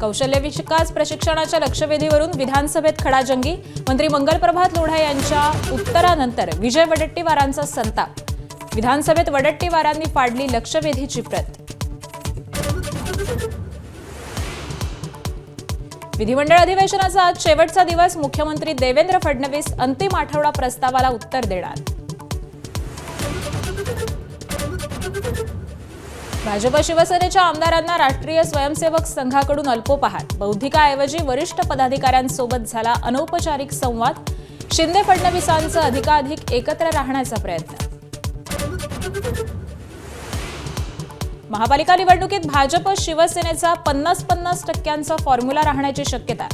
कौशल्य विकास प्रशिक्षणाच्या लक्षवेधीवरून विधानसभेत खडाजंगी। मंत्री मंगलप्रभात लोढा यांच्या उत्तरानंतर विजय वडेट्टीवारांचा संताप। विधानसभेत वडेट्टीवारांनी फाडली लक्षवेधीची प्रत। विधिमंडळ अधिवेशनाचा आज शेवटचा दिवस। मुख्यमंत्री देवेंद्र फडणवीस अंतिम आठवडा प्रस्तावाला उत्तर देणार। भाजप शिवसेनेच्या आमदारांना राष्ट्रीय स्वयंसेवक संघाकडून अल्पोपहार। बौद्धिकाऐवजी वरिष्ठ पदाधिकाऱ्यांसोबत झाला अनौपचारिक संवाद। शिंदे फडणवीसांचं अधिकाधिक एकत्र राहण्याचा प्रयत्न। महापालिका निवडणुकीत भाजप शिवसेनेचा 50-50% फॉर्म्युला राहण्याची शक्यता।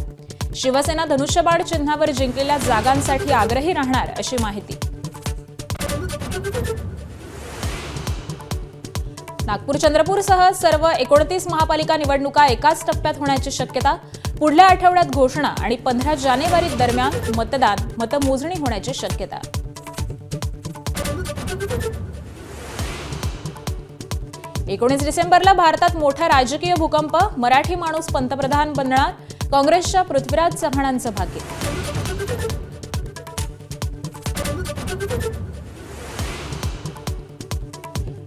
शिवसेना धनुष्यबाण चिन्हावर जिंकलेल्या जागांसाठी आग्रही राहणार अशी माहिती। नागपूर चंद्रपूरसह सर्व 29 महापालिका निवडणुका एकाच टप्प्यात होण्याची शक्यता। पुढल्या आठवड्यात घोषणा आणि 15 जानेवारी दरम्यान मतमोजणी होण्याची शक्यता। 19 डिसेंबरला भारतात मोठा राजकीय भूकंप। मराठी माणूस पंतप्रधान बनणार। काँग्रेसच्या पृथ्वीराज चव्हाणांचं भाग्य।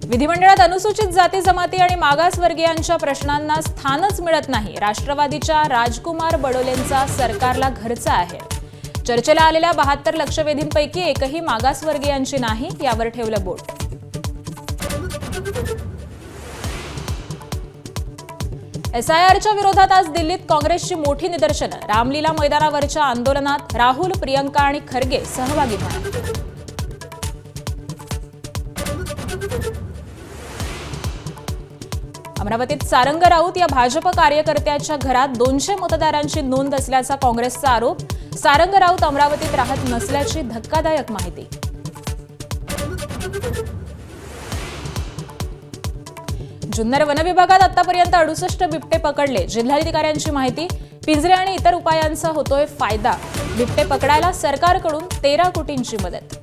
विधिमंडळात अनुसूचित जाती जमाती आणि मागासवर्गीयांच्या प्रश्नांना स्थानच मिळत नाही। राष्ट्रवादीच्या राजकुमार बडोलेंचा सरकारला घरचा आहे। चर्चेला आलेल्या 72 लक्षवेधींपैकी एकही मागासवर्गीयांची नाही, यावर ठेवलं बोट। एसआयआरच्या विरोधात आज दिल्लीत काँग्रेसची मोठी निदर्शनं। रामलीला मैदानावरच्या आंदोलनात राहुल, प्रियंका आणि खरगे सहभागी होणार। अमरावतीत सारंग राऊत या भाजप कार्यकर्त्याच्या घरात 200 मतदारांची नोंद असल्याचा काँग्रेसचा आरोप। सारंग राऊत अमरावतीत राहत नसल्याची धक्कादायक माहिती। जुन्नर वनविभागात आतापर्यंत 68 बिबटे पकडले। जिल्हाधिकाऱ्यांची माहिती। पिंजरे आणि इतर उपायांचा होतोय फायदा। बिबटे पकडायला सरकारकडून 13 कोटींची मदत।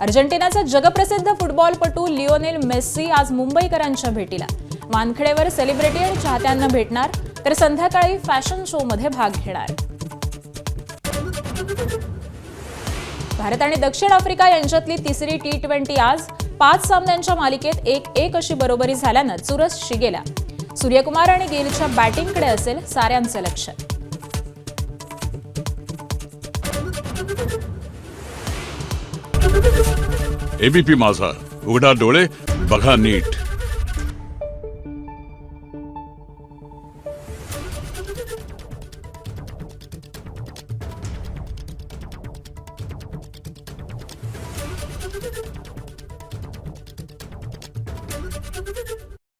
अर्जेंटिनाचा जगप्रसिद्ध फुटबॉलपटू लिओनेल मेस्सी आज मुंबईकरांच्या भेटीला। वानखेडेवर सेलिब्रिटी आणि चाहत्यांना भेटणार, तर संध्याकाळी फॅशन शोमध्ये भाग घेणार। भारत आणि दक्षिण आफ्रिका यांच्यातली तिसरी T20 आज 5 सामन्यांच्या मालिकेत 1-1 अशी बरोबरी झाल्यानं चुरस शिगेला। सूर्यकुमार आणि गेलच्या बॅटिंगकडे असेल साऱ्यांचं लक्ष। एबीपी माझा, उघडा डोळे बघा नीट।